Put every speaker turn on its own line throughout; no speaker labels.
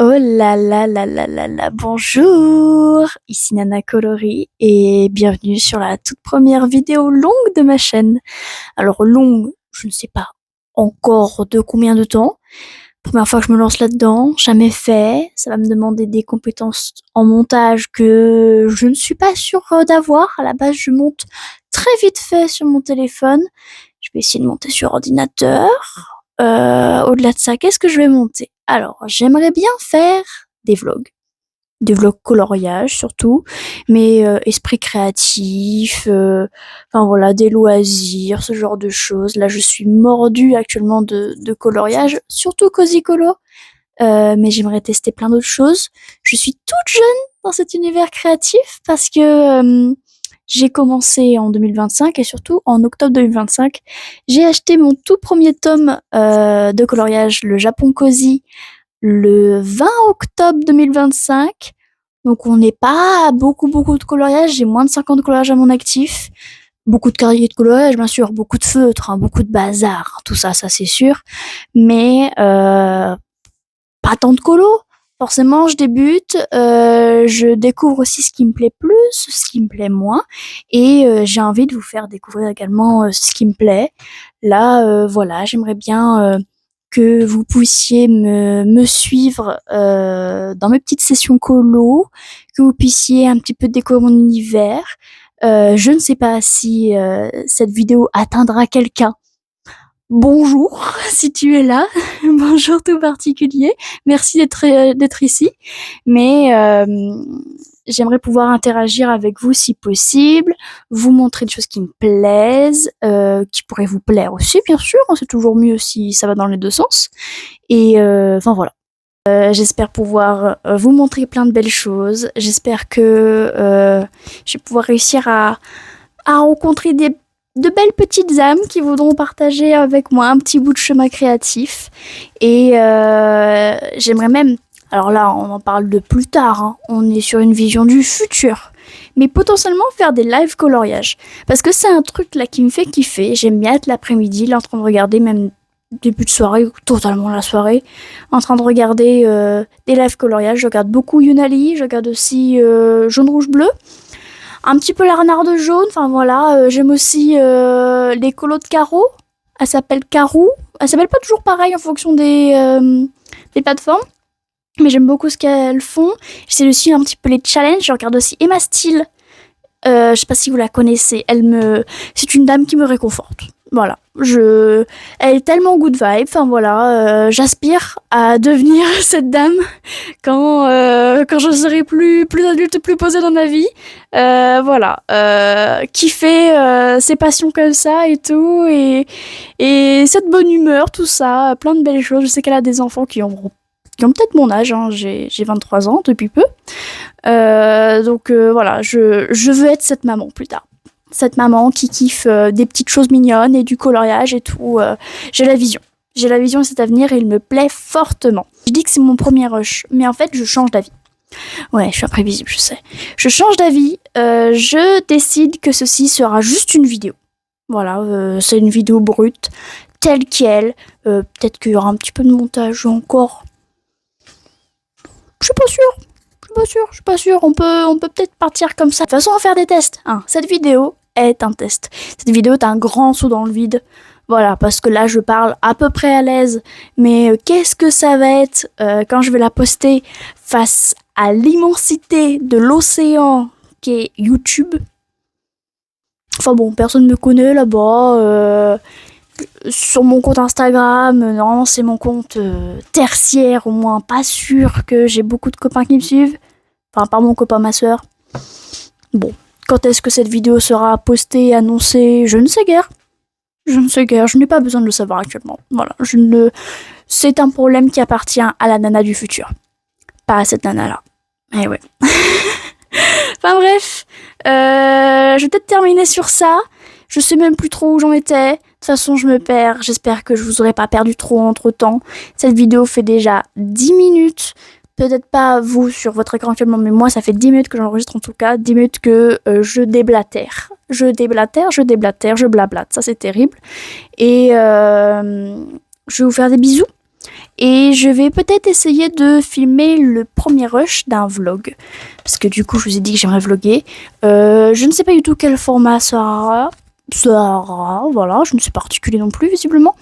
Oh là là là là là là, bonjour! Ici Nana Coloris et bienvenue sur la toute première vidéo longue de ma chaîne. Alors longue, je ne sais pas encore de combien de temps. Première fois que je me lance là-dedans, jamais fait. Ça va me demander des compétences en montage que je ne suis pas sûre d'avoir. À la base, je monte très vite fait sur mon téléphone. Je vais essayer de monter sur ordinateur. Au-delà de ça, qu'est-ce que je vais monter? Alors, j'aimerais bien faire des vlogs. Des vlogs coloriage surtout, mais esprit créatif, enfin voilà, des loisirs, ce genre de choses. Là, je suis mordue actuellement de coloriage, surtout Cozy Color, mais j'aimerais tester plein d'autres choses. Je suis toute jeune dans cet univers créatif parce que j'ai commencé en 2025 et surtout en octobre 2025, j'ai acheté mon tout premier tome de coloriage, le Japon Cozy, le 20 octobre 2025. Donc on n'est pas à beaucoup de coloriage, j'ai moins de 50 coloriages à mon actif. Beaucoup de cahiers de coloriage, bien sûr, beaucoup de feutres, hein, beaucoup de bazar, tout ça, ça c'est sûr. Mais pas tant de colo. Forcément, je débute, je découvre aussi ce qui me plaît plus, ce qui me plaît moins, et j'ai envie de vous faire découvrir également ce qui me plaît. Là, voilà, j'aimerais bien que vous puissiez me suivre dans mes petites sessions colo, que vous puissiez un petit peu découvrir mon univers. Je ne sais pas si cette vidéo atteindra quelqu'un. Bonjour, si tu es là, bonjour tout particulier, merci d'être ici, mais j'aimerais pouvoir interagir avec vous si possible, vous montrer des choses qui me plaisent, qui pourraient vous plaire aussi bien sûr, hein, c'est toujours mieux si ça va dans les deux sens, et enfin voilà. J'espère pouvoir vous montrer plein de belles choses, j'espère que je vais pouvoir réussir à rencontrer de belles petites âmes qui voudront partager avec moi un petit bout de chemin créatif. Et j'aimerais même, alors là on en parle de plus tard, hein, on est sur une vision du futur, mais potentiellement faire des live coloriages. Parce que c'est un truc là qui me fait kiffer, j'aime bien être l'après-midi là en train de regarder, même début de soirée, totalement la soirée, en train de regarder des live coloriages. Je regarde beaucoup Yunali, je regarde aussi Jaune Rouge Bleu, un petit peu la renarde jaune, enfin voilà, j'aime aussi les colos de Caro, elle s'appelle Carou, elle s'appelle pas toujours pareil en fonction des plateformes, mais j'aime beaucoup ce qu'elles font. J'essaie aussi un petit peu les challenges, je regarde aussi Emma Steele, je sais pas si vous la connaissez, c'est une dame qui me réconforte. Voilà, elle est tellement good vibe. Enfin voilà, j'aspire à devenir cette dame quand je serai plus adulte, plus posée dans ma vie. Voilà, kiffer ses passions comme ça et tout, et cette bonne humeur, tout ça, plein de belles choses. Je sais qu'elle a des enfants qui ont peut-être mon âge, hein, j'ai 23 ans depuis peu. Donc voilà, je veux être cette maman plus tard. Cette maman qui kiffe des petites choses mignonnes et du coloriage et tout. J'ai la vision. J'ai la vision de cet avenir et il me plaît fortement. Je dis que c'est mon premier rush, mais en fait, je change d'avis. Ouais, je suis imprévisible, je sais. Je change d'avis, je décide que ceci sera juste une vidéo. Voilà, c'est une vidéo brute, telle qu'elle. Peut-être qu'il y aura un petit peu de montage encore. Je suis pas sûre. Je suis pas sûre. On peut peut-être partir comme ça. De toute façon, on va faire des tests. Hein. Cette vidéo est un test. Cette vidéo est un grand saut dans le vide. Voilà, parce que là, je parle à peu près à l'aise. Mais qu'est-ce que ça va être quand je vais la poster face à l'immensité de l'océan qu'est YouTube? Enfin bon, personne me connaît là-bas. Sur mon compte Instagram, non, c'est mon compte tertiaire, au moins pas sûr que j'ai beaucoup de copains qui me suivent. Enfin, pas mon copain, ma soeur. Bon, quand est-ce que cette vidéo sera postée, annoncée? Je ne sais guère. Je n'ai pas besoin de le savoir actuellement. Voilà, c'est un problème qui appartient à la nana du futur. Pas à cette nana-là. Eh ouais. Enfin bref, je vais peut-être terminer sur ça. Je sais même plus trop où j'en étais. De toute façon, je me perds. J'espère que je vous aurai pas perdu trop entre temps. Cette vidéo fait déjà 10 minutes. Peut-être pas vous sur votre écran actuellement, mais moi, ça fait 10 minutes que j'enregistre en tout cas. 10 minutes que je déblatère. Je blablate. Ça, c'est terrible. Et je vais vous faire des bisous. Et je vais peut-être essayer de filmer le premier rush d'un vlog. Parce que du coup, je vous ai dit que j'aimerais vlogger. Je ne sais pas du tout quel format ça aura, voilà, je ne suis pas articulée non plus, visiblement.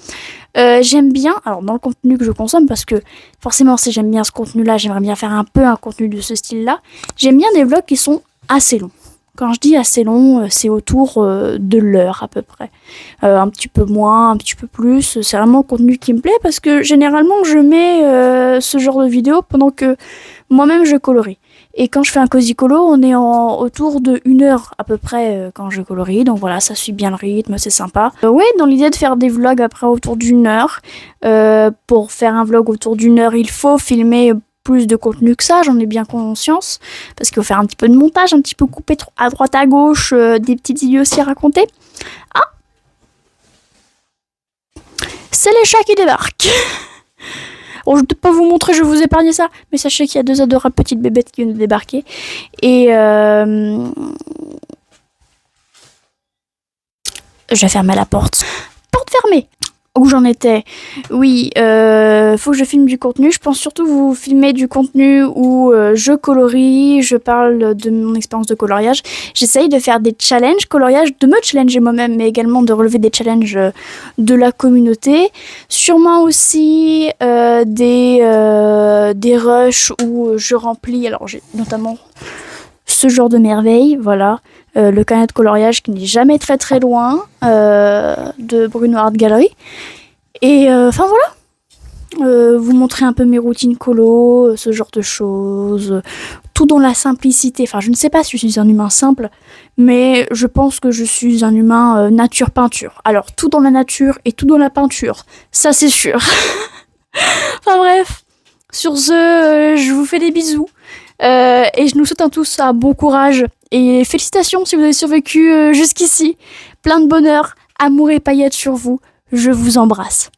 J'aime bien, alors dans le contenu que je consomme, parce que forcément, si j'aime bien ce contenu-là, j'aimerais bien faire un peu un contenu de ce style-là. J'aime bien des vlogs qui sont assez longs. Quand je dis assez long, c'est autour de l'heure à peu près. Un petit peu moins, un petit peu plus. C'est vraiment le contenu qui me plaît parce que généralement je mets ce genre de vidéo pendant que moi-même je colorie. Et quand je fais un cozy colo, on est autour de 1 heure à peu près quand je colorie. Donc voilà, ça suit bien le rythme, c'est sympa. Ouais, dans l'idée de faire des vlogs après autour d'1 heure. Pour faire un vlog autour d'1 heure, il faut filmer plus de contenu que ça, j'en ai bien conscience, parce qu'il faut faire un petit peu de montage, un petit peu couper à droite à gauche, des petites idées aussi à raconter. Ah, c'est les chats qui débarquent. Bon, je ne peux pas vous montrer, je vais vous épargner ça, mais sachez qu'il y a 2 adorables petites bébêtes qui viennent de débarquer. Et je vais fermer la porte. Porte fermée. Où j'en étais? Oui, faut que je filme du contenu. Je pense surtout vous filmer du contenu où je colorie, je parle de mon expérience de coloriage. J'essaye de faire des challenges coloriage, de me challenger moi-même, mais également de relever des challenges de la communauté. Sûrement aussi des rushs où je remplis. Alors j'ai notamment ce genre de merveille, voilà. Le carnet de coloriage qui n'est jamais très très loin de Bruno Art Gallery. Et enfin voilà, vous montrer un peu mes routines colo, ce genre de choses, tout dans la simplicité. Enfin, je ne sais pas si je suis un humain simple, mais je pense que je suis un humain nature-peinture. Alors, tout dans la nature et tout dans la peinture, ça c'est sûr. Enfin bref, sur ce, je vous fais des bisous. Et je nous souhaite à tous un bon courage et félicitations si vous avez survécu jusqu'ici. Plein de bonheur, amour et paillettes sur vous. Je vous embrasse.